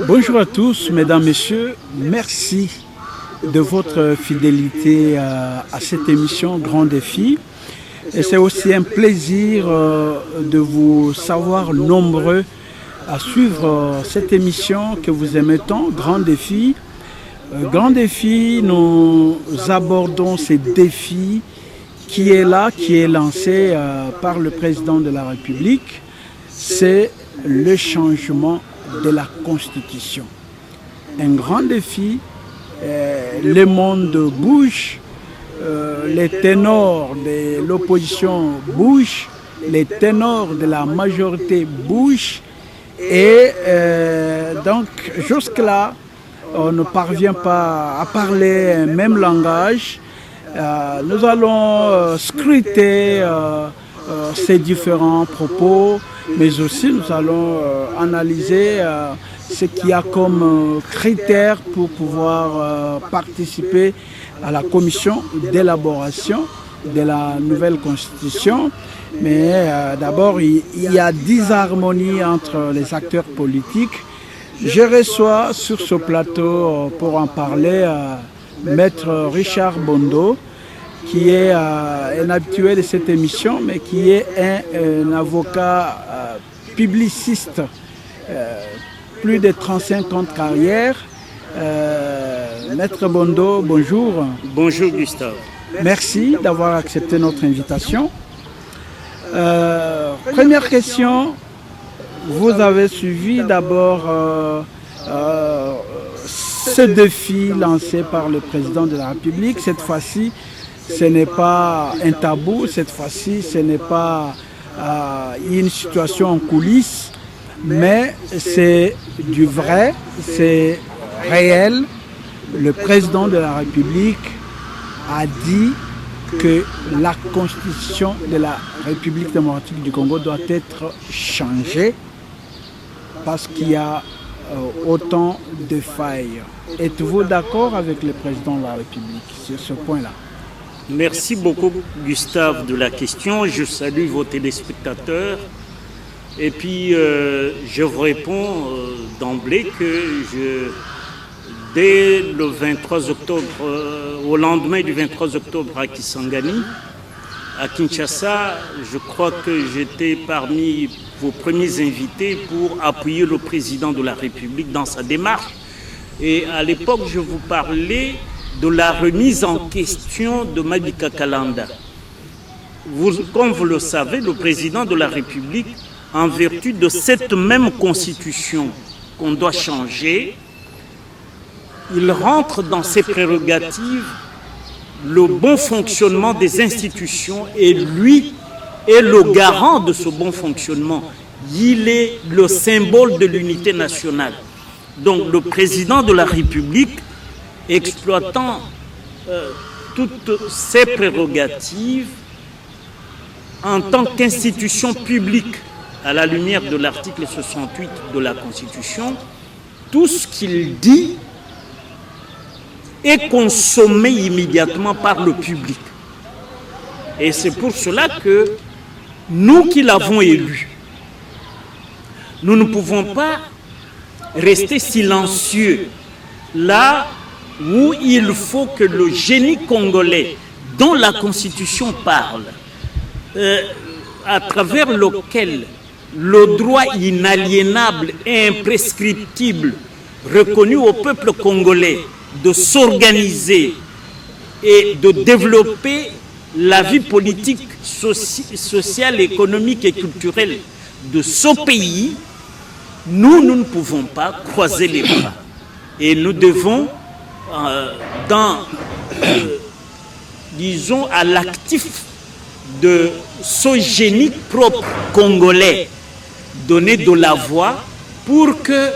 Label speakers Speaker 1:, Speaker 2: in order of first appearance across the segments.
Speaker 1: Bonjour à tous, mesdames, messieurs. Merci de votre fidélité à cette émission Grand Défi. Et c'est aussi un plaisir de vous savoir nombreux à suivre cette émission que vous aimez tant, Grand Défi. Grand Défi, nous abordons ces défis qui est là, qui est lancé par le président de la République. C'est le changement de la Constitution. Un grand défi, le monde bouge, les ténors de l'opposition bougent, les ténors de la majorité bougent et donc jusque-là, on ne parvient pas à parler un même langage. Nous allons scruter ces différents propos, mais aussi nous allons analyser ce qu'il y a comme critères pour pouvoir participer à la commission d'élaboration de la nouvelle constitution. Mais d'abord, il y a disharmonie entre les acteurs politiques. Je reçois sur ce plateau pour en parler Maître Richard Bondo, qui est un habitué de cette émission, mais qui est un avocat publiciste, plus de 35 ans de carrière. Maître Bondo, bonjour.
Speaker 2: Bonjour Gustave.
Speaker 1: Merci d'avoir accepté notre invitation. Première question, vous avez suivi d'abord ce défi lancé par le président de la République. Cette fois-ci, ce n'est pas un tabou, cette fois-ci, ce n'est pas une situation en coulisses, mais c'est du vrai, c'est réel. Le président de la République a dit que la constitution de la République démocratique du Congo doit être changée parce qu'il y a autant de failles. Êtes-vous d'accord avec le président de la République sur ce point-là?
Speaker 2: Merci beaucoup Gustave de la question. Je salue vos téléspectateurs. Et puis je vous réponds d'emblée que dès le 23 octobre, au lendemain du 23 octobre à Kisangani, à Kinshasa, je crois que j'étais parmi vos premiers invités pour appuyer le président de la République dans sa démarche. Et à l'époque, je vous parlais de la remise en question de Madiba Kalanda. Comme vous le savez, le président de la République, en vertu de cette même constitution qu'on doit changer, il rentre dans ses prérogatives le bon fonctionnement des institutions et lui est le garant de ce bon fonctionnement. Il est le symbole de l'unité nationale. Donc le président de la République, exploitant toutes ses prérogatives en tant qu'institution publique à la lumière de l'article 68 de la Constitution, tout ce qu'il dit est consommé immédiatement par le public. Et c'est pour cela que nous qui l'avons élu, nous ne pouvons pas rester silencieux là où il faut que le génie congolais dont la Constitution parle, à travers lequel le droit inaliénable et imprescriptible reconnu au peuple congolais de s'organiser et de développer la vie politique, sociale, économique et culturelle de ce pays, nous ne pouvons pas croiser les bras. Et nous devons, disons, à l'actif de ce génie propre congolais, donner de la voix pour que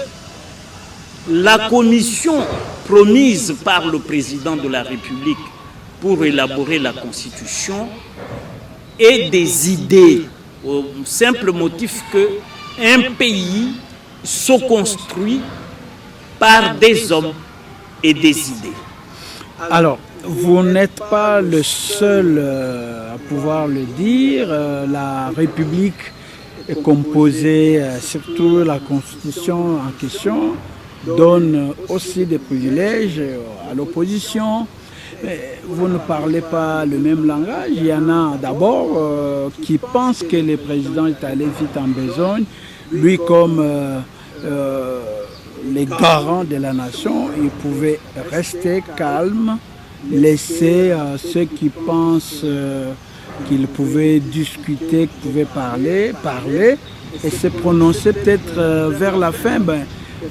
Speaker 2: la commission promise par le président de la République pour élaborer la Constitution ait des idées, au simple motif qu'un pays se construit par des hommes et des idées.
Speaker 1: Alors, vous n'êtes pas le seul à pouvoir le dire. La République est composée, surtout la Constitution en question, donne aussi des privilèges à l'opposition. Mais vous ne parlez pas le même langage. Il y en a d'abord qui pensent que le président est allé vite en besogne. Lui, comme les garants de la nation, il pouvait rester calme, laisser ceux qui pensent qu'ils pouvaient discuter, qu'ils pouvaient parler, et se prononcer peut-être vers la fin.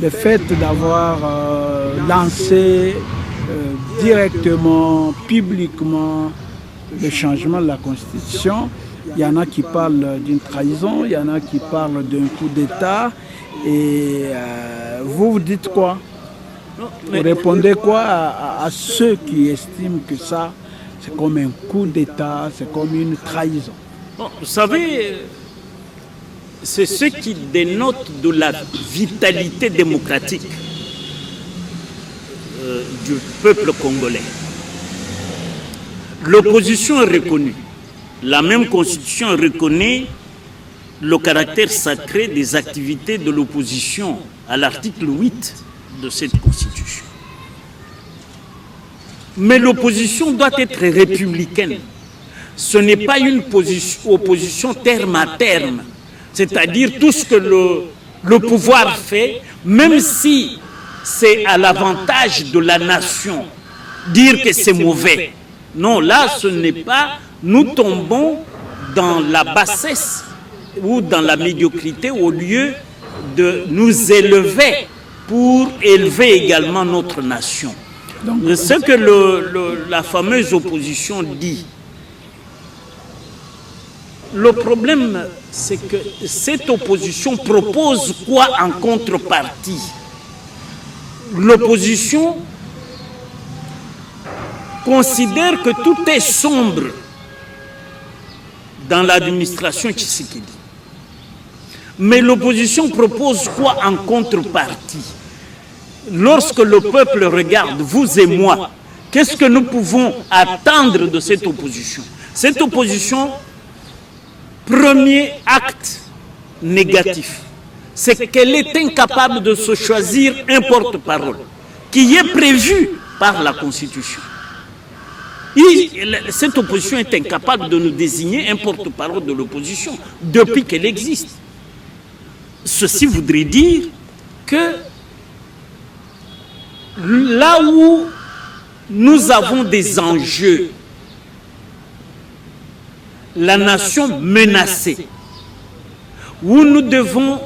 Speaker 1: Le fait d'avoir lancé directement, publiquement, le changement de la Constitution, il y en a qui parlent d'une trahison, il y en a qui parlent d'un coup d'État. Et vous dites quoi? Vous répondez quoi à ceux qui estiment que ça, c'est comme un coup d'État, c'est comme une trahison?
Speaker 2: Bon, vous savez, c'est ce qui dénote de la vitalité démocratique du peuple congolais. L'opposition est reconnue. La même constitution reconnaît le caractère sacré des activités de l'opposition à l'article 8 de cette constitution. Mais l'opposition doit être républicaine. Ce n'est pas une opposition terme à terme, c'est-à-dire tout ce que le pouvoir fait, même si c'est à l'avantage de la nation, dire que c'est mauvais. Non, là, ce n'est pas... Nous tombons dans la bassesse ou dans la médiocrité au lieu de nous élever pour élever également notre nation. Donc, ce que la fameuse opposition dit, le problème, c'est que cette opposition propose quoi en contrepartie? L'opposition considère que tout est sombre dans l'administration Tshisekedi. Mais l'opposition propose quoi en contrepartie? Lorsque le peuple regarde, vous et moi, qu'est-ce que nous pouvons attendre de cette opposition? Cette opposition, premier acte négatif, c'est qu'elle est incapable de se choisir un porte-parole qui est prévu par la Constitution. Cette opposition est incapable de nous désigner un porte-parole de l'opposition depuis qu'elle existe. Ceci voudrait dire que là où nous avons des enjeux, la nation menacée, où nous devons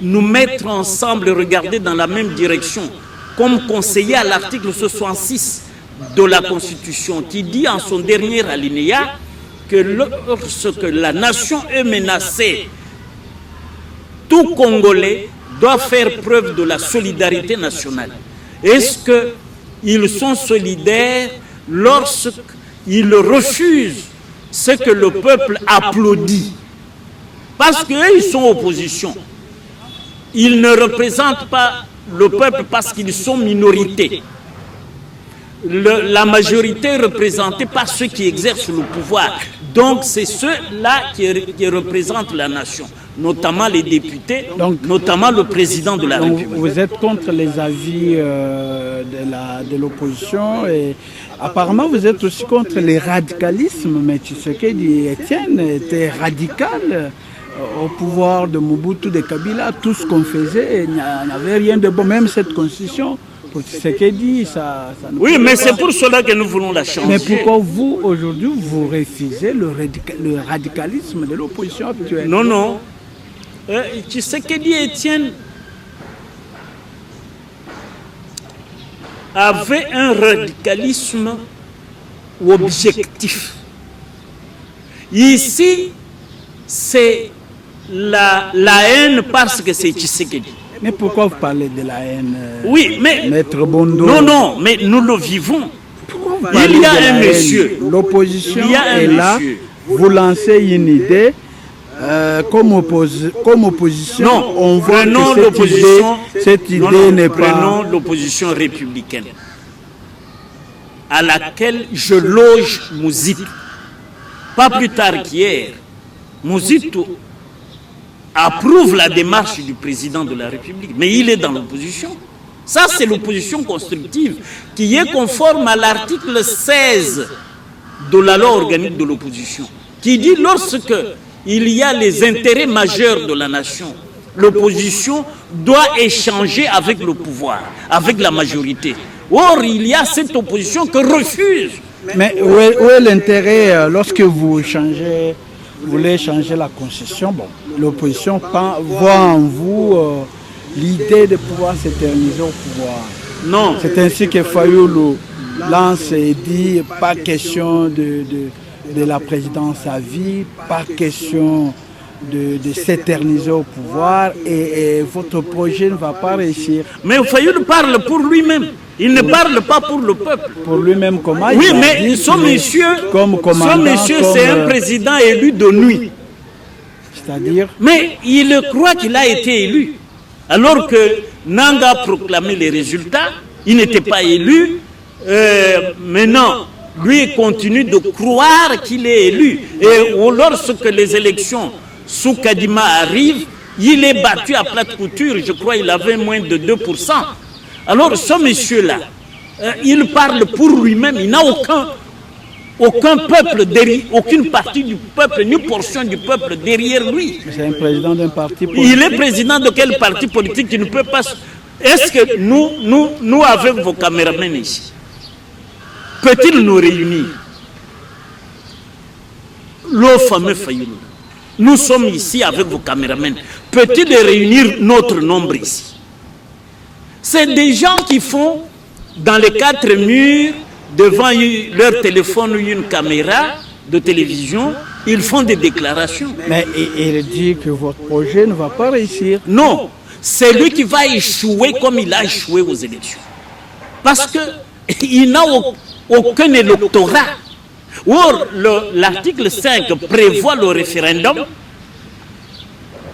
Speaker 2: nous mettre ensemble et regarder dans la même direction, comme conseillé à l'article 66 de la Constitution, qui dit en son dernier alinéa que lorsque la nation est menacée, tout Congolais doit faire preuve de la solidarité nationale. Est-ce qu'ils sont solidaires lorsqu'ils refusent ce que le peuple applaudit? Parce qu'eux, ils sont opposition. Ils ne représentent pas le peuple parce qu'ils sont minorité. La majorité est représentée par ceux qui exercent le pouvoir. Donc c'est ceux-là qui représentent la nation, notamment les députés, notamment le président de la République.
Speaker 1: Vous êtes contre les avis de l'opposition et apparemment vous êtes aussi contre les radicalismes. Mais Tshisekedi Etienne était radical au pouvoir de Mobutu, de Kabila. Tout ce qu'on faisait, il n'y avait rien de bon, même cette constitution. Tshisekedi, ça
Speaker 2: oui, mais c'est pour cela que nous voulons la changer.
Speaker 1: Mais pourquoi vous, aujourd'hui, vous refusez le radicalisme de l'opposition actuelle?
Speaker 2: Non, non. Tshisekedi Etienne avait un radicalisme objectif. Ici, c'est la haine parce que c'est Tshisekedi.
Speaker 1: Mais pourquoi vous parlez de la haine,
Speaker 2: oui, mais
Speaker 1: Maître Bondo?
Speaker 2: Non, non, mais nous le vivons.
Speaker 1: Il y a un monsieur. L'opposition est là. Vous lancez une idée. Comme opposition,
Speaker 2: non,
Speaker 1: on voit que cette idée n'est pas...
Speaker 2: Prenons l'opposition républicaine. à laquelle je loge Mouzitou. Pas plus tard qu'hier, Mouzitou approuve la démarche du président de la République, mais il est dans l'opposition. Ça, c'est l'opposition constructive qui est conforme à l'article 16 de la loi organique de l'opposition, qui dit lorsque il y a les intérêts majeurs de la nation, l'opposition doit échanger avec le pouvoir, avec la majorité. Or, il y a cette opposition que refuse.
Speaker 1: Mais où est l'intérêt lorsque vous voulez changer la constitution? Bon, l'opposition voit en vous l'idée de pouvoir s'éterniser au pouvoir.
Speaker 2: Non.
Speaker 1: C'est ainsi que Fayoulou lance et dit pas question de la présidence à vie, pas question de s'éterniser au pouvoir et votre projet ne va pas réussir.
Speaker 2: Mais Fayoulou parle pour lui-même. Il ne parle pas pour le peuple.
Speaker 1: Pour lui-même, comment?
Speaker 2: Oui, mais son monsieur, c'est un président élu de nuit.
Speaker 1: C'est-à-dire?
Speaker 2: Mais il croit qu'il a été élu. Alors que Nanga a proclamé les résultats, il n'était pas élu. Maintenant, lui il continue de croire qu'il est élu. Et lorsque les élections sous Kadima arrivent, il est battu à plate couture. Je crois qu'il avait moins de 2%. Alors ce monsieur-là, il parle pour lui-même. Il n'a aucun peuple, aucune partie du peuple, ni portion du peuple derrière lui.
Speaker 1: C'est un président d'un parti politique.
Speaker 2: Il est président de quel parti politique qui ne peut pas... Est-ce que nous avec vos caméramans ici, peut-il nous réunir? Le fameux Fayoulou. Nous sommes ici avec vos caméramans. Peut-il réunir notre nombre ici? C'est des gens qui font dans les 4 murs, devant leur téléphone ou une caméra de télévision, ils font des déclarations.
Speaker 1: Mais il dit que votre projet ne va pas réussir.
Speaker 2: Non, c'est lui qui va échouer comme il a échoué aux élections. Parce qu'il n'a aucun électorat. Or, l'article 5 prévoit le référendum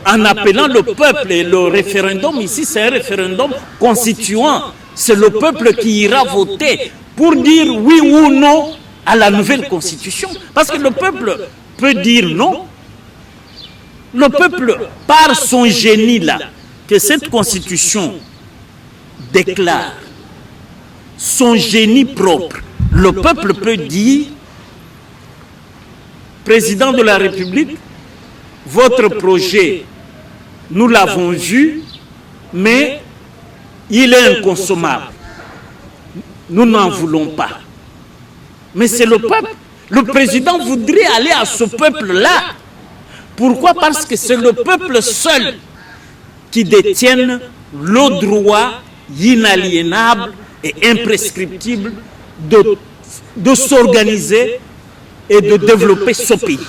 Speaker 2: en appelant le peuple. Et le référendum ici, c'est un référendum constituant. C'est le peuple qui ira voter pour dire oui ou non à la nouvelle constitution. Parce que le peuple peut dire non. Le peuple, par son génie là, que cette constitution déclare, son génie propre, le peuple peut dire, président de la République, votre projet, nous l'avons vu, mais il est inconsommable. Nous n'en voulons pas. Mais c'est le peuple. Le président voudrait aller à ce peuple-là. Pourquoi? Parce que c'est le peuple seul qui détient le droit inaliénable et imprescriptible de s'organiser et de développer ce pays.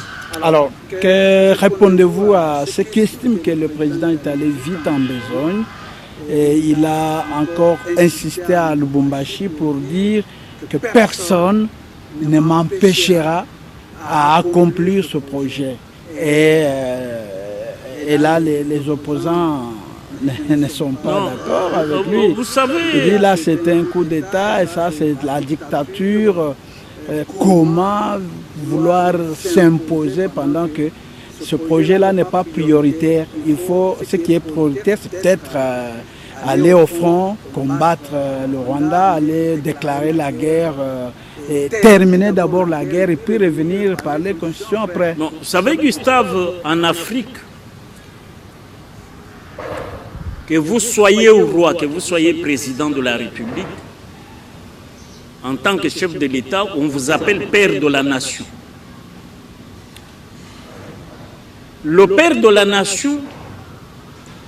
Speaker 1: Alors, que répondez-vous à ceux qui estiment que le président est allé vite en besogne? Et il a encore insisté à Lubumbashi pour dire que personne ne m'empêchera à accomplir ce projet. Et là, les opposants ne sont pas d'accord avec lui.
Speaker 2: Vous savez...
Speaker 1: Il dit là, c'est un coup d'État et ça, c'est la dictature. Comment vouloir s'imposer pendant que ce projet-là n'est pas prioritaire? Il faut, ce qui est prioritaire, c'est peut-être aller au front, combattre le Rwanda, aller déclarer la guerre, et terminer d'abord la guerre et puis revenir parler constitution après.
Speaker 2: Non, vous savez, Gustave, en Afrique, que vous soyez roi, que vous soyez président de la République, en tant que chef de l'État, on vous appelle père de la nation. Le père de la nation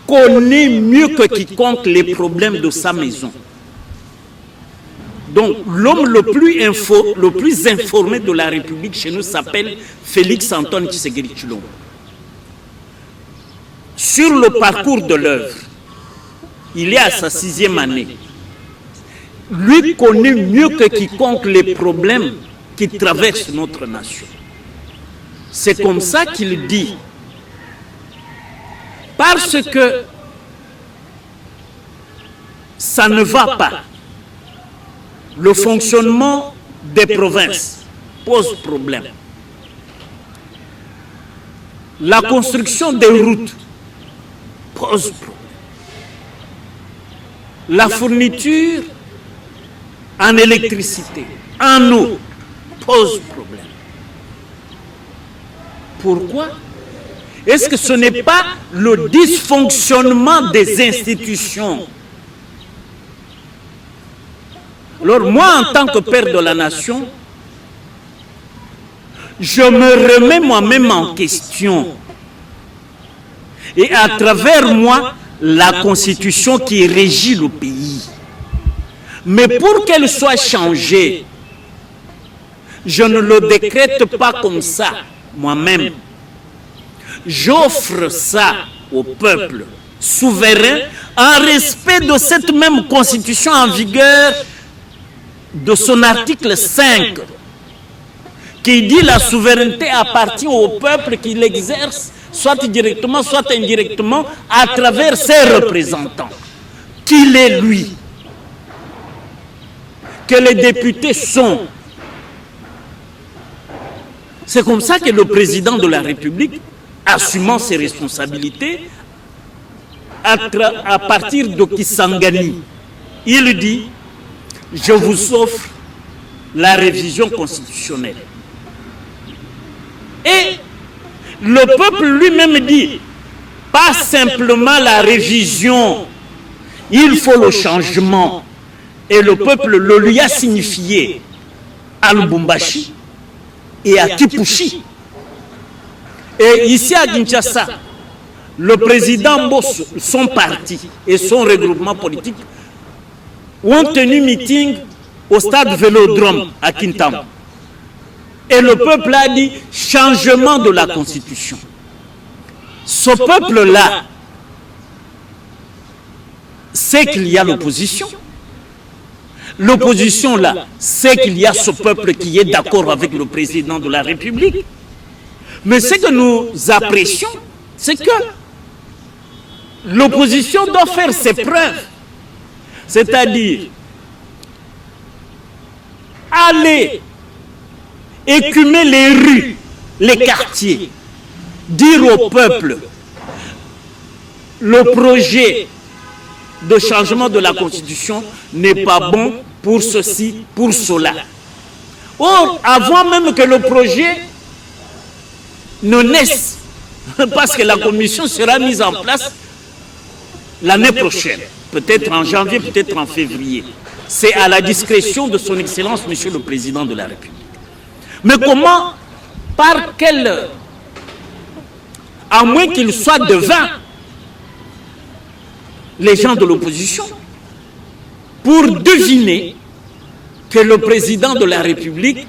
Speaker 2: connaît mieux que quiconque les problèmes de sa maison. Donc, l'homme le plus informé de la République chez nous s'appelle Félix Antoine Tshisekedi Tshilombo. Sur le parcours de l'œuvre, il est à sa 6e année. Lui connaît mieux que quiconque les problèmes qui traversent notre nation. C'est comme ça qu'il dit. Parce que ça ne va pas. Le fonctionnement des provinces pose problème. La construction des routes pose problème. La fourniture en électricité, en eau, pose problème. Pourquoi? Est-ce que ce n'est pas le dysfonctionnement des institutions? Alors moi, en tant que père de la nation, je me remets moi-même en question. Et à travers moi, la constitution qui régit le pays. Mais pour qu'elle soit changée, je ne le décrète pas comme ça, moi-même. J'offre ça au peuple souverain en respect de cette même constitution en vigueur de son article 5 qui dit la souveraineté appartient au peuple qui l'exerce soit directement, soit indirectement à travers ses représentants. Qu'il est lui. Que les députés sont. C'est comme ça que le président de la République, assumant ses responsabilités, à partir de Kisangani, il dit « Je vous offre la révision constitutionnelle ». Et le peuple lui-même dit « Pas simplement la révision, il faut le changement ». Et le peuple le lui a signifié à Lubumbashi et à Kipushi. Et ici à Kinshasa, le président Bosso, son parti et son regroupement politique ont tenu meeting au stade Vélodrome à Kintam. Et le peuple a dit changement de la constitution. Ce peuple-là sait qu'il y a l'opposition. L'opposition là, sait qu'il y a ce peuple qui est d'accord avec le président de la République. Mais ce que nous apprécions, c'est que l'opposition doit faire ses preuves. C'est-à-dire, aller écumer les rues, les quartiers, dire au peuple, le projet de changement de la Constitution n'est pas bon pour ceci, pour cela. Or, avant même que le projet ne naisse, parce que la commission sera mise en place l'année prochaine, peut-être en janvier, peut-être en février. C'est à la discrétion de son Excellence, Monsieur le Président de la République. Mais comment, par quel, à moins qu'il soit devant les gens de l'opposition, pour deviner que le président de la République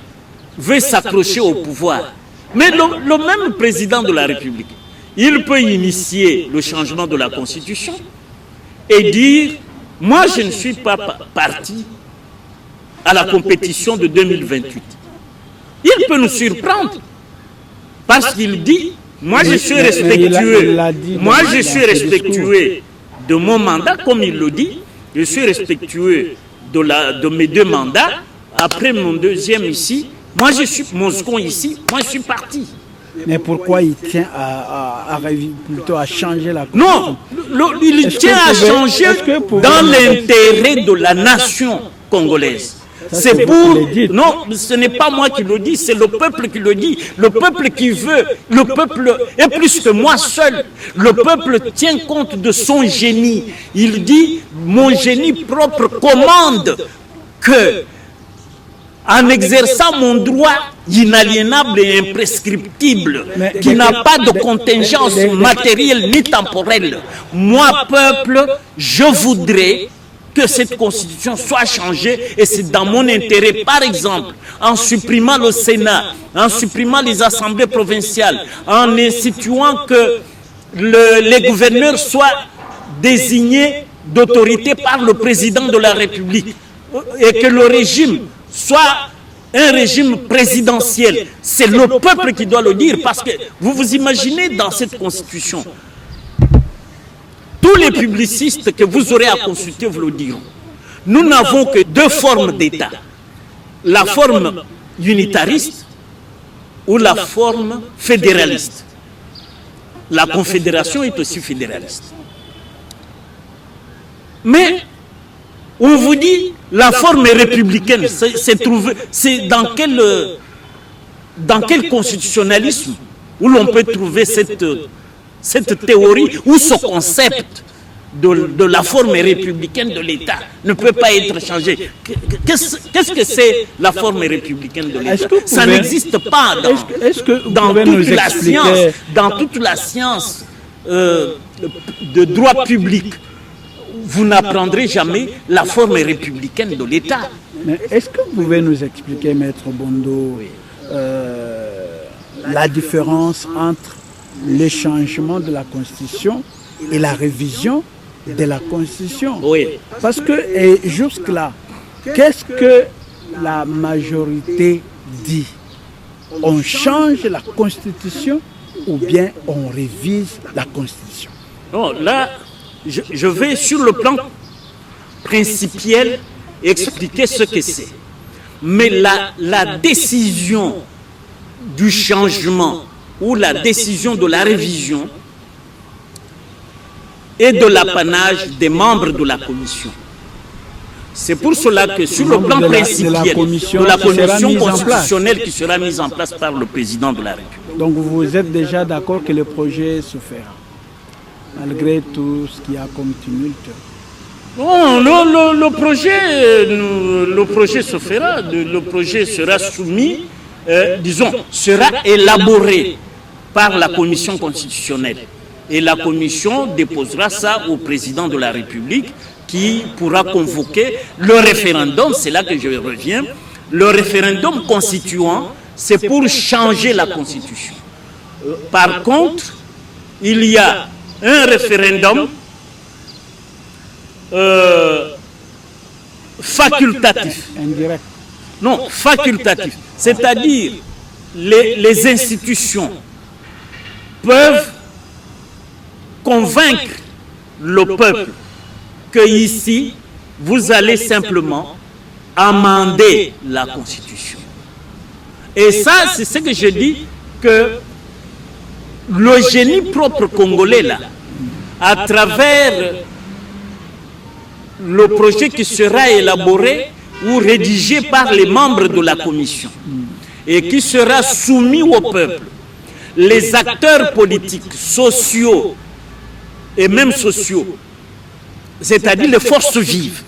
Speaker 2: veut s'accrocher au pouvoir. Mais le même président de la République, il peut initier le changement de la Constitution et dire, moi je ne suis pas parti à la compétition de 2028. Il peut nous surprendre parce qu'il dit, moi je suis respectueux, moi je suis respectueux de mon mandat, comme il le dit, je suis respectueux de mes deux mandats. Après mon deuxième ici, moi je suis mon second ici, moi je suis parti.
Speaker 1: Mais pourquoi il tient plutôt à changer la Constitution?
Speaker 2: Non, il tient à changer dans l'intérêt de la nation congolaise. C'est pour... Non, ce n'est pas moi qui le dis, c'est le peuple qui le dit. Le peuple qui veut, le peuple, et plus que moi seul, le peuple tient compte de son génie. Il dit, mon génie propre commande que, en exerçant mon droit inaliénable et imprescriptible, qui n'a pas de contingence matérielle ni temporelle, moi, peuple, je voudrais que cette constitution soit changée et c'est dans mon intérêt, par exemple, en supprimant le Sénat, en supprimant les assemblées provinciales, en instituant que les gouverneurs soient désignés d'autorité par le président de la République et que le régime soit un régime présidentiel. C'est le peuple qui doit le dire parce que vous vous imaginez dans cette constitution, tous les publicistes que vous aurez à consulter vous le diront. Nous n'avons que deux formes d'État. la forme unitariste ou la forme fédéraliste. La confédération est aussi fédéraliste. Mais on vous dit la forme est républicaine. C'est dans quel constitutionnalisme où l'on peut trouver cette théorie ou ce concept de la forme républicaine de l'État ne peut pas être changé. Qu'est-ce que c'est la forme républicaine de l'État? Ça n'existe pas dans toute la science de droit public. Vous n'apprendrez jamais la forme républicaine de l'État.
Speaker 1: Mais est-ce que vous pouvez nous expliquer, Maître Bondo, la différence entre le changement de la Constitution et la révision de la Constitution?
Speaker 2: Oui.
Speaker 1: Parce que jusque-là, qu'est-ce que la majorité dit? On change la Constitution ou bien on révise la Constitution?
Speaker 2: Non, là, je vais sur le plan principiel expliquer ce que c'est. Mais la décision du changement ou la décision de la révision est de l'apanage des membres de la commission. C'est pour cela que sur le plan principiel de la commission constitutionnelle qui sera mise en place par le président de la République.
Speaker 1: Donc vous êtes déjà d'accord que le projet se fera, malgré tout ce qu'il y a comme tumulte?
Speaker 2: Non, le projet se fera, le projet sera soumis, sera élaboré par la commission constitutionnelle. Et la commission déposera ça au président de la République qui pourra convoquer le référendum. C'est là que je reviens. Le référendum constituant, c'est pour changer la Constitution. Par contre, il y a un référendum facultatif.
Speaker 1: Indirect.
Speaker 2: Non, facultatif. C'est-à-dire, les institutions peuvent convaincre le peuple que ici, vous allez simplement amender la Constitution. Et ça, c'est ce que je dis, que le génie propre congolais, là, à travers le projet qui sera élaboré ou rédigé par les membres de la commission et qui sera soumis au peuple, les acteurs politiques, sociaux et même sociaux, c'est-à-dire les forces vives,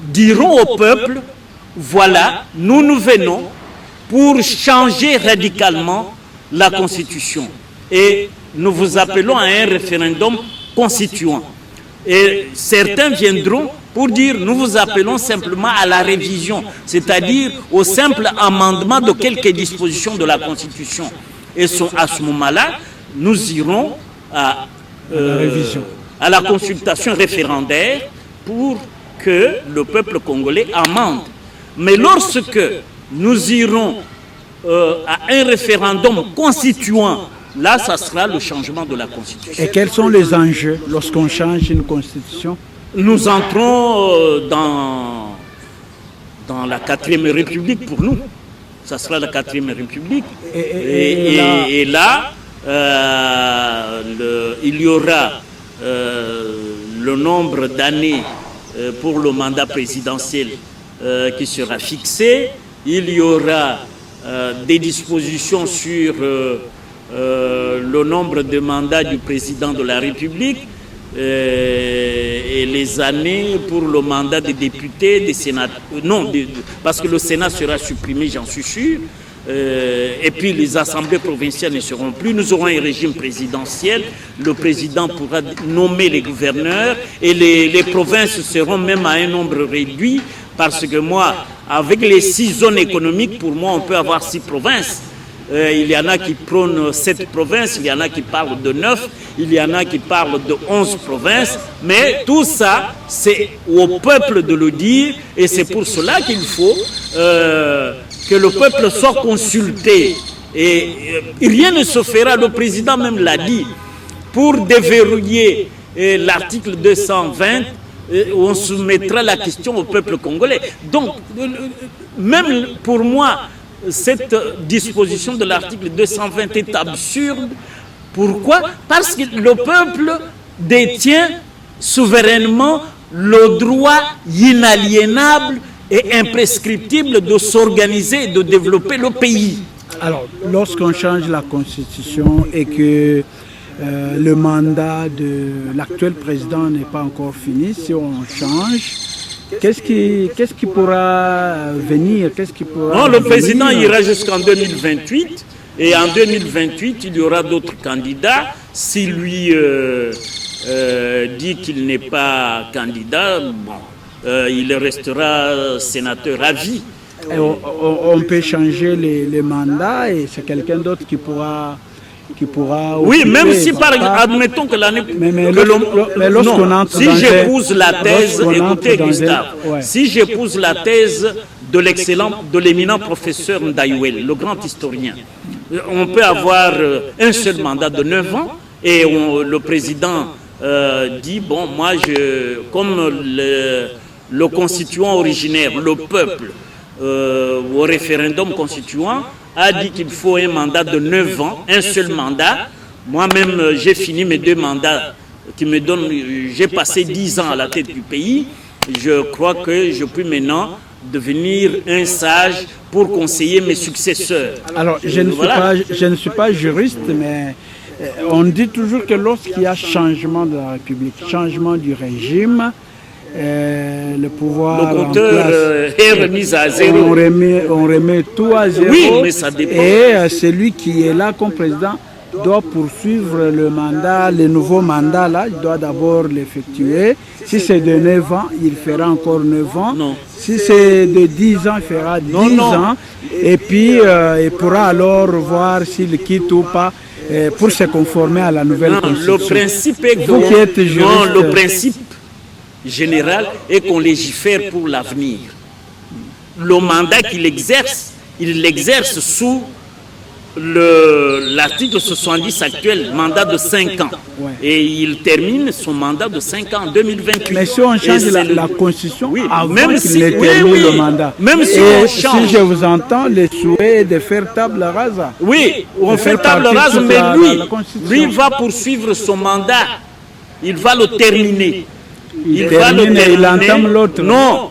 Speaker 2: diront au peuple, voilà, nous venons pour changer radicalement la Constitution. Et nous vous appelons à un référendum constituant. Et certains viendront pour dire, nous vous appelons simplement à la révision, c'est-à-dire au simple amendement de quelques dispositions de la Constitution. Et à ce moment-là, nous irons à la consultation référendaire pour que le peuple congolais amende. Mais lorsque nous irons à un référendum constituant, là, ça sera le changement de la Constitution.
Speaker 1: Et quels sont les enjeux lorsqu'on change une Constitution?
Speaker 2: Nous entrons dans la 4e République pour nous. Ça sera la 4e République. Et là, il y aura le nombre d'années pour le mandat présidentiel qui sera fixé. Il y aura des dispositions sur le nombre de mandats du président de la République et les années pour le mandat des députés, des sénateurs. Non, parce que le Sénat sera supprimé, j'en suis sûr. Et puis les assemblées provinciales ne seront plus. Nous aurons un régime présidentiel. Le président pourra nommer les gouverneurs et les provinces seront même à un nombre réduit parce que moi, avec les 6 zones économiques, pour moi, on peut avoir 6 provinces. Il y en a qui prônent 7 provinces, il y en a qui parlent de 9, il y en a qui parlent de 11 provinces, mais tout ça, c'est au peuple de le dire, et c'est pour cela qu'il faut que le peuple soit consulté. Et rien ne se fera, le président même l'a dit, pour déverrouiller l'article 220, on soumettra la question au peuple congolais. Donc, même pour moi, cette disposition de l'article 220 est absurde. Pourquoi? Parce que le peuple détient souverainement le droit inaliénable et imprescriptible de s'organiser et de développer le pays.
Speaker 1: Alors, lorsqu'on change la constitution et que le mandat de l'actuel président n'est pas encore fini, si on change, qu'est-ce qui pourra venir?
Speaker 2: Non, le président ira jusqu'en 2028 et en 2028, il y aura d'autres candidats. Si lui dit qu'il n'est pas candidat, il restera sénateur à vie.
Speaker 1: On peut changer les mandats et c'est quelqu'un d'autre qui pourra
Speaker 2: oui, même si admettons que l'année...
Speaker 1: Mais lorsqu'on entre
Speaker 2: si j'épouse la thèse, écoutez Gustave, si j'épouse la thèse de l'éminent professeur Ndaïwel, le grand historien, on peut avoir un seul mandat de 9 ans et le président dit, bon, moi, comme le constituant originaire, le peuple, au référendum constituant, a dit qu'il faut un mandat de 9 ans, un seul mandat. Moi-même, j'ai fini mes 2 mandats qui me donnent, j'ai passé 10 ans à la tête du pays. Je crois que je peux maintenant devenir un sage pour conseiller mes successeurs.
Speaker 1: Alors, je ne suis pas juriste, mais on dit toujours que lorsqu'il y a changement de la République, changement du régime, le pouvoir
Speaker 2: le compteur est remis à zéro.
Speaker 1: On remet tout à zéro.
Speaker 2: Oui, mais ça dépend.
Speaker 1: Et celui qui est là comme président doit poursuivre le mandat, le nouveau mandat là, il doit d'abord l'effectuer. Si c'est de 9 ans, il fera encore 9 ans.
Speaker 2: Non.
Speaker 1: Si c'est de 10 ans, il fera 10 ans. Et puis, il pourra alors voir s'il quitte ou pas pour se conformer à la nouvelle constitution.
Speaker 2: Le principe est que...
Speaker 1: Vous qui êtes juriste,
Speaker 2: non, le principe général est qu'on légifère pour l'avenir. Le mandat qu'il exerce, il l'exerce sous l'article 70 actuel, mandat de 5 ans.
Speaker 1: Ouais.
Speaker 2: Et il termine son mandat de 5 ans en 2028.
Speaker 1: Mais si on change la constitution,
Speaker 2: oui,
Speaker 1: avant
Speaker 2: même
Speaker 1: qu'il
Speaker 2: si,
Speaker 1: ne termine le mandat,
Speaker 2: même si
Speaker 1: et
Speaker 2: on change...
Speaker 1: si je vous entends, le souhait est de faire table rase.
Speaker 2: Oui, on fait table rase, mais lui va poursuivre son mandat. Il va le terminer.
Speaker 1: Il entame l'autre.
Speaker 2: Non,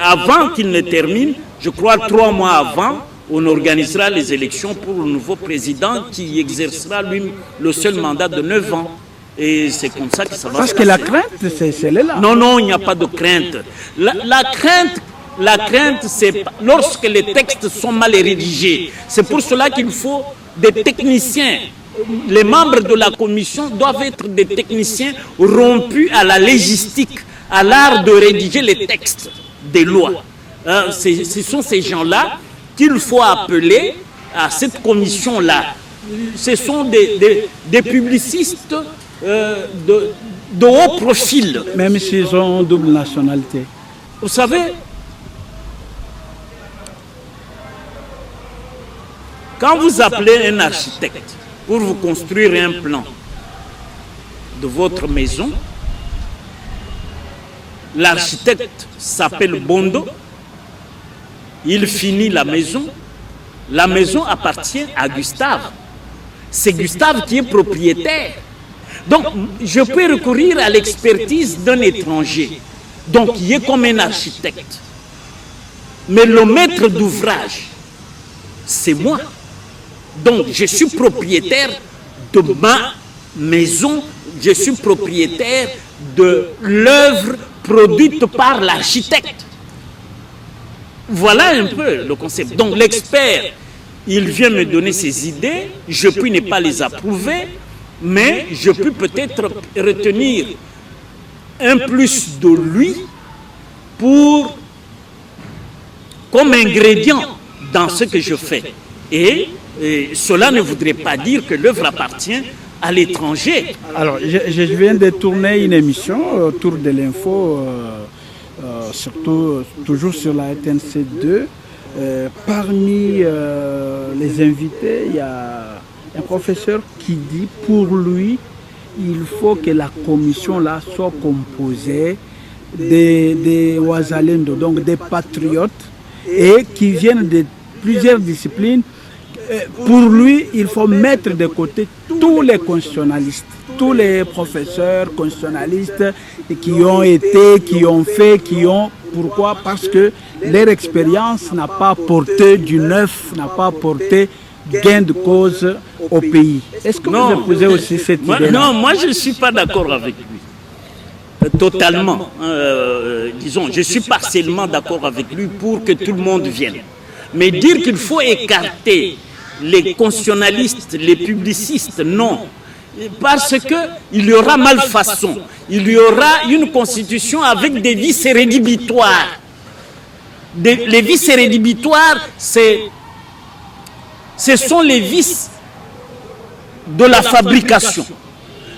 Speaker 2: avant qu'il ne termine, je crois 3 mois avant, on organisera les élections pour le nouveau président qui exercera lui le seul mandat de 9 ans. Et c'est comme ça que ça va
Speaker 1: se passer. Parce que la crainte, c'est là.
Speaker 2: Non, non, il n'y a pas de crainte. La crainte, c'est lorsque les textes sont mal rédigés. C'est pour cela qu'il faut des techniciens. Les membres de la commission doivent être des techniciens rompus à la légistique, à l'art de rédiger les textes des lois. Ce sont ces gens-là qu'il faut appeler à cette commission-là. Ce sont des publicistes de haut profil.
Speaker 1: Même s'ils ont double nationalité.
Speaker 2: Vous savez, quand vous appelez un architecte pour vous construire un plan de votre maison, l'architecte s'appelle Bondo, il finit la maison appartient à Gustave. C'est Gustave qui est propriétaire. Donc, je peux recourir à l'expertise d'un étranger, donc qui est comme un architecte. Mais le maître d'ouvrage, c'est moi. Donc, je suis propriétaire de ma maison, je suis propriétaire de l'œuvre produite par l'architecte. Voilà un peu le concept. Donc, l'expert, il vient me donner ses idées, je peux ne pas les approuver, mais je peux peut-être retenir un plus de lui comme ingrédient dans ce que je fais. Et cela ne voudrait pas dire que l'œuvre appartient à l'étranger.
Speaker 1: Alors, je viens de tourner une émission autour de l'info, surtout toujours sur la RTNC2. Parmi les invités, il y a un professeur qui dit pour lui, il faut que la commission là soit composée des Wazalendo, donc des patriotes, et qui viennent de plusieurs disciplines. Pour lui, il faut mettre de côté tous les constitutionnalistes, tous les professeurs constitutionnalistes qui ont été, qui ont fait, qui ont... Pourquoi? Parce que leur expérience n'a pas apporté du neuf, n'a pas apporté gain de cause au pays. Est-ce que vous épousez aussi cette idée?
Speaker 2: Non, moi je ne suis pas d'accord avec lui. Totalement. Disons, je suis partiellement d'accord avec lui pour que tout le monde vienne. Mais dire qu'il faut écarter les constitutionnalistes, les publicistes, non. Parce qu'il y aura malfaçon. Il y aura une constitution avec des vices rédhibitoires. Les vices rédhibitoires, ce sont les vices de la fabrication.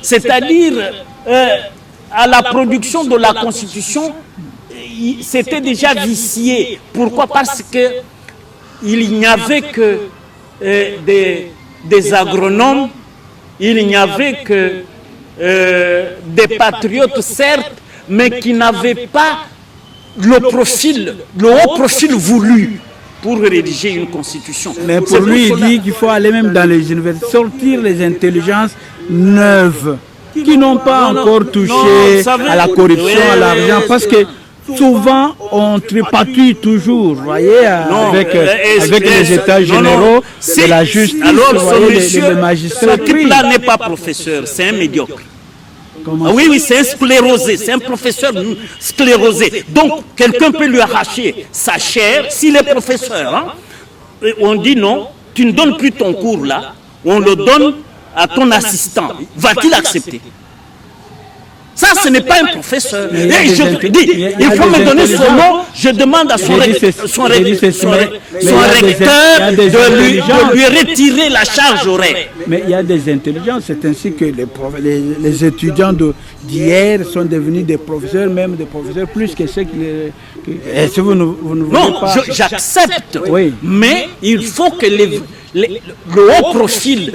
Speaker 2: C'est-à-dire, à la production de la constitution, c'était déjà vicié. Pourquoi? Parce qu'il n'y avait que des agronomes, il n'y avait que des patriotes, certes, mais qui n'avaient pas le haut profil voulu pour rédiger une constitution.
Speaker 1: Mais pour lui, il dit qu'il faut aller même dans les universités, sortir les intelligences neuves, qui n'ont pas encore touché à la corruption, à l'argent, parce que souvent, on tripatouille toujours, vous voyez, avec les états généraux de la justice,
Speaker 2: alors,
Speaker 1: vous voyez, les magistrats.
Speaker 2: Ce type-là n'est pas professeur, c'est un médiocre. Ah oui, c'est un sclérosé, c'est un professeur sclérosé. Donc, quelqu'un peut lui arracher sa chair s'il est professeur. Hein? Et on dit non, tu ne donnes plus ton cours là, on le donne à ton assistant. Va-t-il accepter? Ça, ce n'est pas un professeur. Et je te dis, il faut me donner son nom. Je demande à son recteur de lui retirer la charge horaire.
Speaker 1: Mais il y a des intelligences. C'est ainsi que les étudiants d'hier sont devenus des professeurs, même des professeurs plus que ceux qui... Est-ce que vous ne voulez pas...
Speaker 2: Non, j'accepte. Oui. Mais il faut que le haut profil,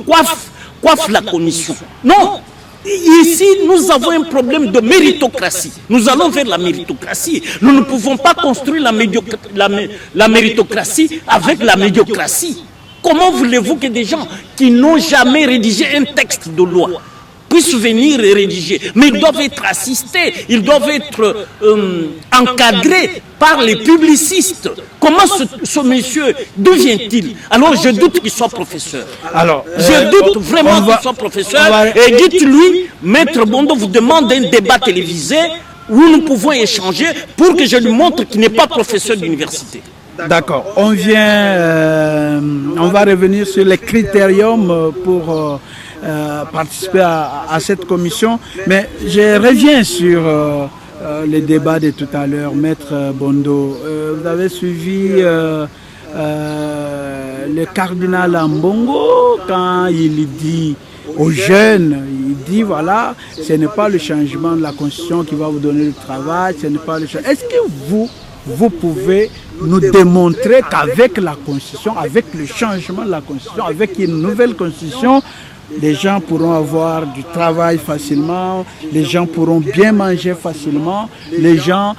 Speaker 2: coiffe la commission. Non. Ici, nous avons un problème de méritocratie. Nous allons vers la méritocratie. Nous ne pouvons pas construire la méritocratie avec la médiocratie. Comment voulez-vous que des gens qui n'ont jamais rédigé un texte de loi puissent venir et rédiger? Mais ils doivent être assistés, ils doivent être encadrés par les publicistes. Comment ce monsieur, d'où vient-il? Alors je doute qu'il soit professeur. Alors, je doute vraiment qu'il soit professeur. Et dites-lui, Maître Bondo vous demande un débat télévisé où nous pouvons échanger pour que je lui montre qu'il n'est pas professeur d'université.
Speaker 1: D'accord. On va revenir sur les critériums pour participer à cette commission. Mais je reviens sur le débat de tout à l'heure, Maître Bondo. Vous avez suivi le cardinal Ambongo quand il dit aux jeunes, il dit voilà, ce n'est pas le changement de la constitution qui va vous donner le travail, ce n'est pas le changement. Est-ce que vous pouvez nous démontrer qu'avec la constitution, avec le changement de la constitution, avec une nouvelle constitution, les gens pourront avoir du travail facilement, les gens pourront bien manger facilement, les gens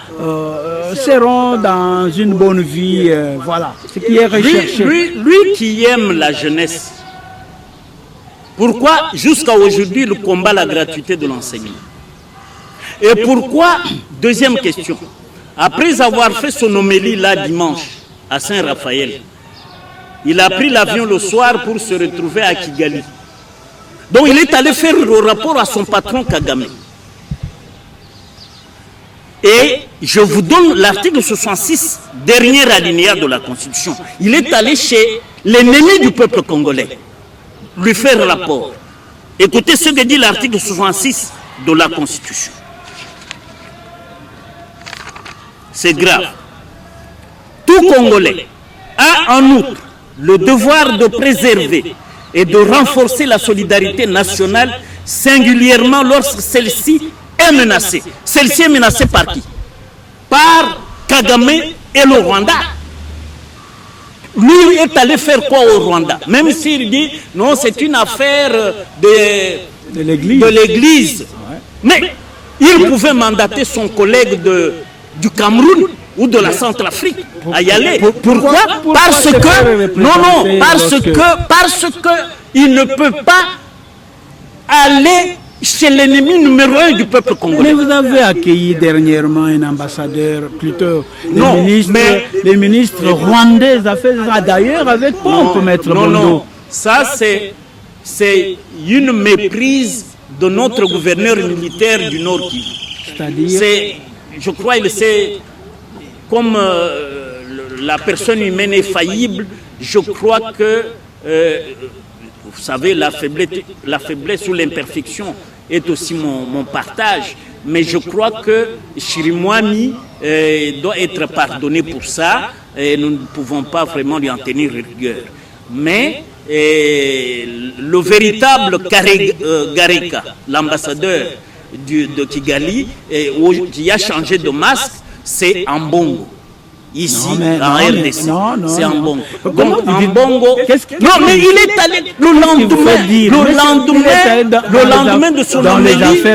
Speaker 1: seront dans une bonne vie, voilà, ce qui est recherché.
Speaker 2: Lui qui aime la jeunesse, pourquoi jusqu'à aujourd'hui il combat la gratuité de l'enseignement? Et pourquoi, deuxième question, après avoir fait son homélie là dimanche à Saint-Raphaël, il a pris l'avion le soir pour se retrouver à Kigali. Donc il est allé faire le rapport à son patron Kagame. Et je vous donne l'article 66, dernier alinéa de la Constitution. Il est allé chez l'ennemi du peuple congolais, lui faire rapport. Écoutez ce que dit l'article 66 de la Constitution. C'est grave. Tout Congolais a en outre le devoir de préserver et de renforcer la solidarité nationale, singulièrement lorsque celle-ci est menacée. Celle-ci est menacée par qui? Par Kagame et le Rwanda. Lui est allé faire quoi au Rwanda? Même s'il dit non, c'est une affaire de l'Église. Mais Il pouvait mandater son collègue du Cameroun ou de la Centrafrique à y aller. Pourquoi? Parce que il ne peut pas aller chez l'ennemi numéro 1 du peuple congolais.
Speaker 1: Mais vous avez accueilli dernièrement un ambassadeur, plutôt les ministres rwandais a fait ça d'ailleurs avec pompe, Maître Bondo.
Speaker 2: Non, ça c'est une méprise de notre gouverneur militaire du Nord Kivu.
Speaker 1: C'est-à-dire,
Speaker 2: je crois qu'il sait, comme la personne humaine est faillible, je crois que vous savez, la faiblesse ou l'imperfection est aussi mon partage. Mais je crois que Chirimwami doit être pardonné pour ça. Et nous ne pouvons pas vraiment lui en tenir rigueur. Mais le véritable Gareka, l'ambassadeur de Kigali, qui a changé de masque, c'est Ambongo. Ici, en RDC, c'est Ambongo. Donc, Ambongo. Non, mais il est allé le lendemain de son homélie.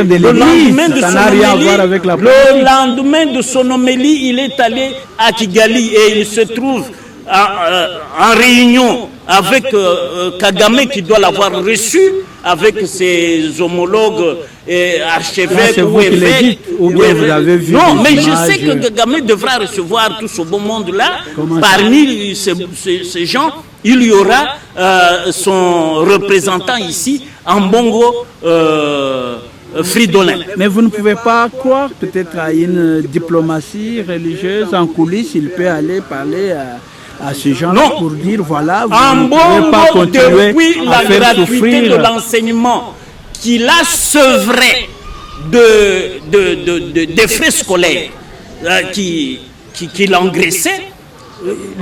Speaker 2: Le lendemain de son homélie, il est allé à Kigali et il se trouve en réunion avec Kagame qui doit l'avoir reçu, avec ses homologues et archevêques ou évêques.
Speaker 1: Vous avez vu
Speaker 2: non, mais je sais que Kagame devra recevoir tout ce beau monde-là. Parmi ces gens, il y aura son représentant ici, Ambongo Fridolin.
Speaker 1: Mais vous ne pouvez pas croire peut-être à une diplomatie religieuse en coulisses, il peut aller parler à ces gens-là pour dire voilà, vous ne pouvez pas continuer à faire souffrir
Speaker 2: de l'enseignement qu'il a sevré des frais scolaires qu'il engraissait,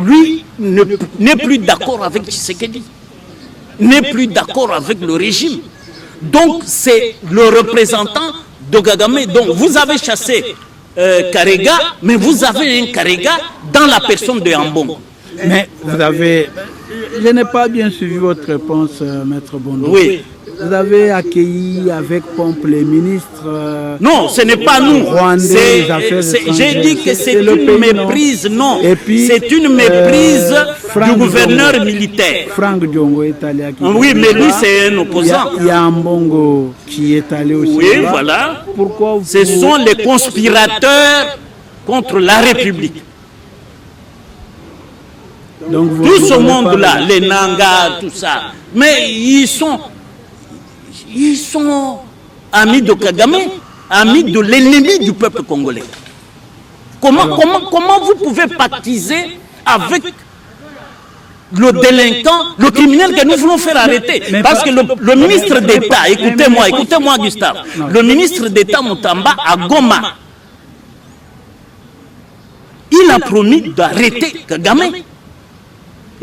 Speaker 2: lui n'est plus d'accord avec Tshisekedi, n'est plus d'accord avec le régime. Donc c'est le représentant de Kagame. Donc vous avez chassé Karega, mais vous avez un Karega dans la personne de Ambongo.
Speaker 1: Mais vous avez... Je n'ai pas bien suivi votre réponse, Maître Bondo.
Speaker 2: Oui.
Speaker 1: Vous avez accueilli avec pompe les ministres...
Speaker 2: non, ce n'est pas nous. J'ai dit que c'est une méprise, non. C'est une méprise du gouverneur militaire.
Speaker 1: Franck Diongo est allé à Kigali.
Speaker 2: Oui, mais lui, c'est un opposant.
Speaker 1: Il y a Ambongo qui est allé aussi.
Speaker 2: Oui, là. Voilà.
Speaker 1: Pourquoi
Speaker 2: ce sont les conspirateurs contre la République.
Speaker 1: Donc
Speaker 2: tout ce monde-là, les Nanga, tout ça, mais ils sont amis de Kagame, amis de l'ennemi du peuple congolais. Comment vous pouvez pactiser avec le délinquant, le criminel que nous voulons faire arrêter? Parce que le ministre d'État, écoutez-moi Gustave, le ministre d'État Moutamba à Goma, il a promis d'arrêter Kagame.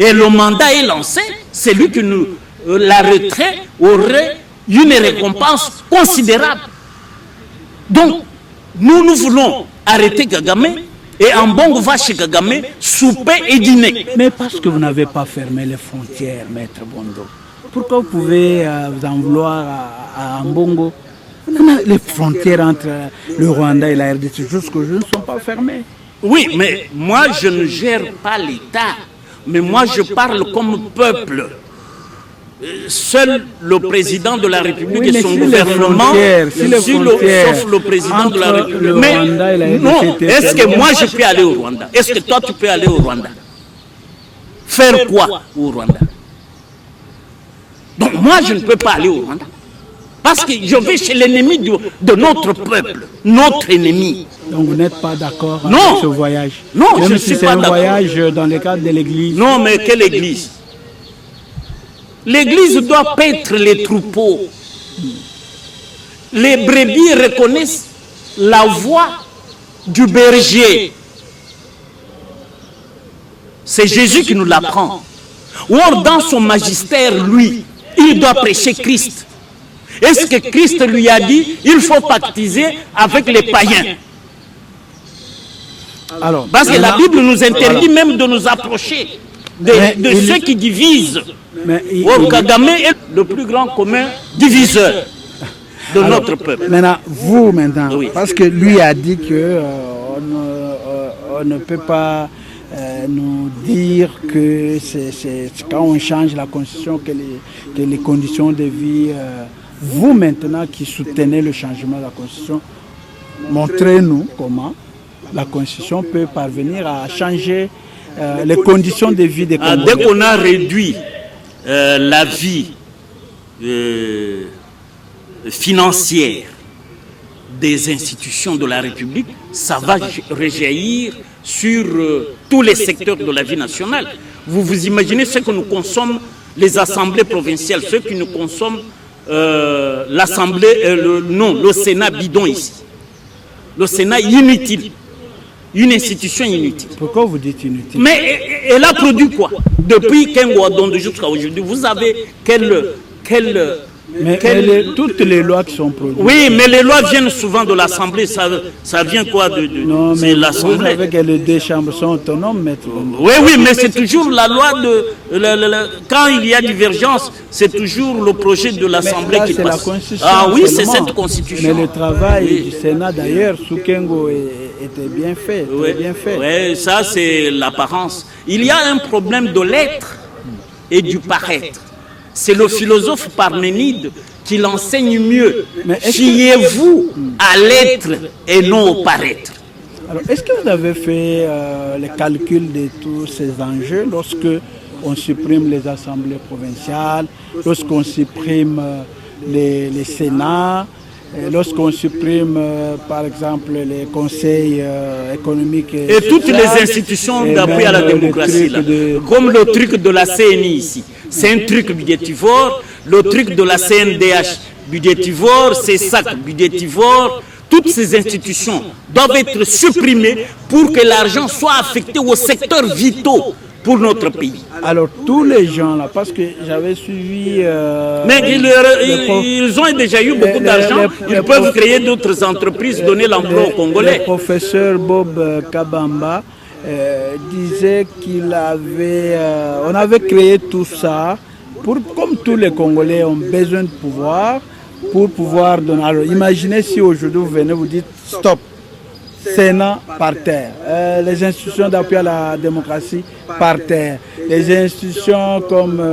Speaker 2: Et le mandat est lancé, c'est lui qui nous... la retraite aurait une récompense considérable. Donc, nous voulons arrêter Kagame et Ambongo va chez Kagame souper et dîner.
Speaker 1: Mais parce que vous n'avez pas fermé les frontières, Maître Bondo. Pourquoi vous pouvez vous en vouloir à Ambongo? Les frontières entre le Rwanda et la RDC jusqu'aujourd'hui ne sont pas fermées.
Speaker 2: Oui, mais moi je ne gère pas l'État. Mais moi, je parle comme peuple. Seul le président de la République et son gouvernement, sauf le président de la République. Mais non, est-ce que moi je peux aller au Rwanda? Est-ce que toi tu peux aller au Rwanda? Faire quoi au Rwanda? Donc moi je ne peux pas aller au Rwanda. Parce que je vais chez l'ennemi de notre peuple, notre ennemi.
Speaker 1: Donc vous n'êtes pas d'accord avec ce voyage?
Speaker 2: Non,
Speaker 1: même
Speaker 2: je ne
Speaker 1: si
Speaker 2: suis
Speaker 1: c'est
Speaker 2: pas
Speaker 1: un
Speaker 2: d'accord.
Speaker 1: Voyage dans le cadre de l'église.
Speaker 2: Non, mais quelle église? L'église doit paître les troupeaux. Les brebis reconnaissent la voix du berger. C'est Jésus qui nous l'apprend. Or, dans son magistère, lui, il doit prêcher Christ. Est-ce que Christ lui a dit il faut pactiser avec les païens?
Speaker 1: Alors,
Speaker 2: parce que la Bible nous interdit même de nous approcher de ceux qui divisent. Kagame est le plus grand commun diviseur. de notre peuple.
Speaker 1: Maintenant, vous,
Speaker 2: Oui.
Speaker 1: parce que lui a dit que on ne peut pas nous dire que c'est quand on change la Constitution que les conditions de vie... vous, maintenant, qui soutenez le changement de la Constitution, montrez-nous comment la Constitution peut parvenir à changer les conditions de vie des Congolais.
Speaker 2: Dès qu'on a réduit la vie financière des institutions de la République, ça va rejaillir sur tous les secteurs de la vie nationale. Vous imaginez ce que nous consomment les assemblées provinciales, ceux qui nous consomment l'Assemblée, le Sénat bidon ici. Le Sénat inutile. Une institution inutile.
Speaker 1: Pourquoi vous dites inutile?
Speaker 2: Mais elle a produit quoi? Depuis Kengo Adonde jusqu'à aujourd'hui, vous avez
Speaker 1: toutes les lois qui sont produites.
Speaker 2: Oui, mais les lois viennent souvent de l'Assemblée. Ça vient quoi
Speaker 1: Non, mais
Speaker 2: l'Assemblée.
Speaker 1: vous savez que les deux chambres sont autonomes, maître.
Speaker 2: Oui, mais c'est toujours la loi quand il y a divergence, c'est toujours le projet de l'Assemblée qui passe.
Speaker 1: La Constitution.
Speaker 2: Ah oui, c'est cette Constitution.
Speaker 1: Mais le travail du Sénat, d'ailleurs, sous Kengo, était bien fait.
Speaker 2: Oui,
Speaker 1: bien fait.
Speaker 2: Oui, ça c'est l'apparence. Il y a un problème de l'être et du paraître. C'est le philosophe Parménide qui l'enseigne mieux. Fiez-vous à l'être et non au paraître.
Speaker 1: Alors, est-ce que vous avez fait le calcul de tous ces enjeux lorsque on supprime les assemblées provinciales, lorsqu'on supprime les Sénats, lorsqu'on supprime, par exemple, les conseils économiques
Speaker 2: et toutes les institutions d'appui à la démocratie, comme le truc de la CNI ici. C'est un truc budgétivore. Le truc de la CNDH budgétivore, c'est ça, budgétivore. Toutes ces institutions doivent être supprimées pour que l'argent soit affecté aux secteurs vitaux pour notre pays.
Speaker 1: Alors, tous les gens là, parce que j'avais suivi...
Speaker 2: mais ils ont déjà eu beaucoup d'argent, ils peuvent créer d'autres entreprises, donner l'emploi aux Congolais.
Speaker 1: Le professeur Bob Kabamba disait qu'il avait... on avait créé tout ça, comme tous les Congolais ont besoin de pouvoir, pour pouvoir donner... Alors, imaginez si aujourd'hui vous venez, vous dites stop. Sénat par terre, les institutions d'appui à la démocratie par terre, les institutions comme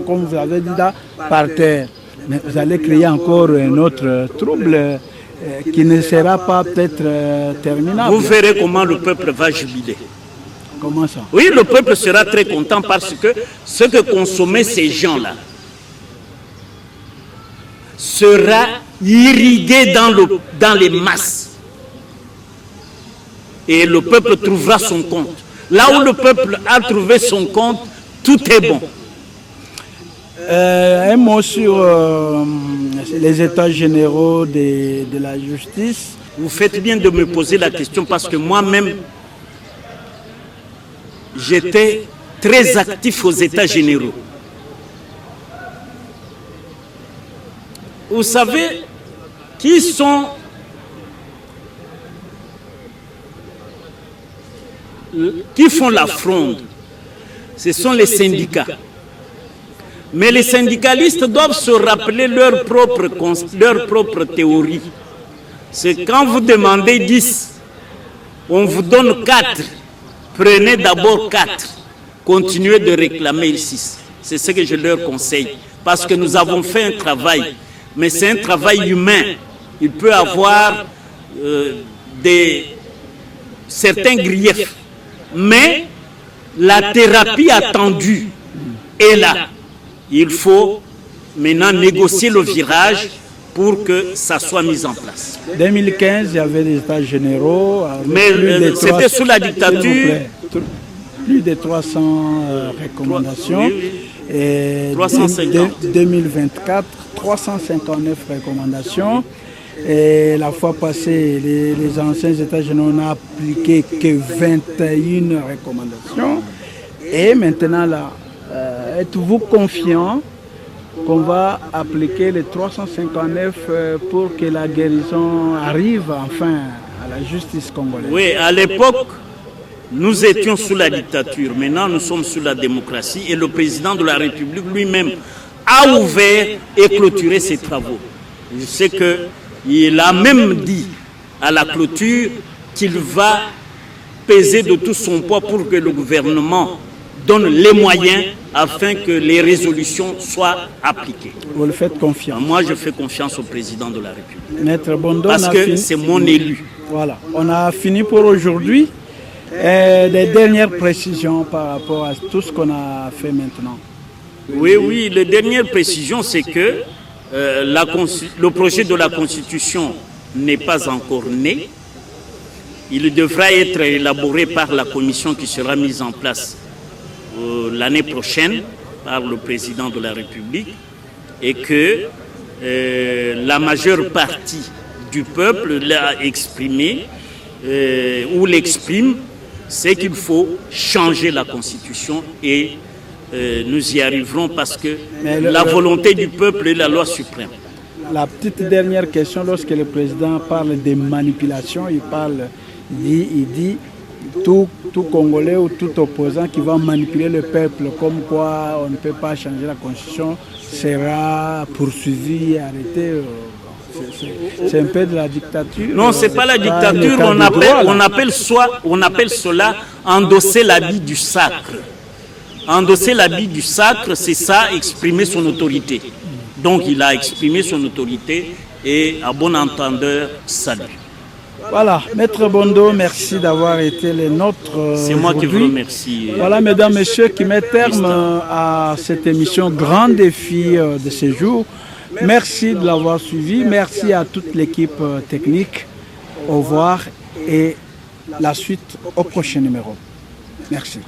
Speaker 1: vous avez dit là, par terre. Mais vous allez créer encore un autre trouble qui ne sera pas peut-être terminable.
Speaker 2: Vous verrez comment le peuple va jubiler.
Speaker 1: Comment ça?
Speaker 2: Oui, le peuple sera très content parce que ce que consommaient ces gens-là sera irrigué dans les masses. Et le peuple trouvera son compte. Là où le peuple a trouvé son compte, tout est bon.
Speaker 1: Un mot sur les états généraux de la justice.
Speaker 2: Vous faites bien de me poser la question parce que moi-même, j'étais très actif aux états généraux. Vous savez qui sont qui font la fronde? Ce sont les syndicats. Mais les syndicalistes doivent se rappeler leur propre théorie. C'est quand vous demandez 10, on vous donne 4. Prenez d'abord 4. Continuez de réclamer 6. C'est ce que je leur conseille. Parce que nous avons fait un travail. Mais c'est un travail humain. Il peut y avoir certains griefs. Mais la thérapie attendue est là. Il faut maintenant négocier le virage pour que ça soit mis en place.
Speaker 1: En 2015, il y avait des états généraux.
Speaker 2: Mais c'était sous la dictature.
Speaker 1: Plus de 300 recommandations.
Speaker 2: Oui, oui.
Speaker 1: Et
Speaker 2: 350.
Speaker 1: 2024, 359 recommandations. Et la fois passée, les anciens États généraux n'ont appliqué que 21 recommandations. Et maintenant, là, êtes-vous confiant qu'on va appliquer les 359 pour que la guérison arrive enfin à la justice congolaise?
Speaker 2: Oui, à l'époque, nous étions sous la dictature. Maintenant, nous sommes sous la démocratie et le président de la République lui-même a ouvert et clôturé ses travaux. Je sais qu'il a même dit à la clôture qu'il va peser de tout son poids pour que le gouvernement donne les moyens afin que les résolutions soient appliquées.
Speaker 1: Vous le faites confiance?
Speaker 2: Moi, je fais confiance au président de la République.
Speaker 1: Maître Bondo,
Speaker 2: parce que c'est mon élu.
Speaker 1: Voilà, on a fini pour aujourd'hui. Des dernières précisions par rapport à tout ce qu'on a fait maintenant.
Speaker 2: Oui, les dernières précisions, c'est que le projet de la Constitution n'est pas encore né. Il devra être élaboré par la commission qui sera mise en place l'année prochaine par le président de la République et que la majeure partie du peuple l'a exprimé ou l'exprime, c'est qu'il faut changer la Constitution et nous y arriverons parce que la volonté du peuple est la loi suprême.
Speaker 1: La petite dernière question, lorsque le président parle de manipulation, il dit tout Congolais ou tout opposant qui va manipuler le peuple, comme quoi on ne peut pas changer la Constitution, sera poursuivi, arrêté. C'est un peu de la dictature.
Speaker 2: Non, c'est pas la dictature. On appelle cela endosser l'habit du sacre. Endosser l'habit du sacre, c'est ça, exprimer son autorité. Donc il a exprimé son autorité et à bon entendeur, salut.
Speaker 1: Voilà, Maître Bondo, merci d'avoir été le nôtre.
Speaker 2: C'est moi qui vous remercie.
Speaker 1: Voilà, mesdames, messieurs, qui met terme à cette émission Grand Défi de ce jour. Merci de l'avoir suivi. Merci à toute l'équipe technique. Au revoir et la suite au prochain numéro. Merci.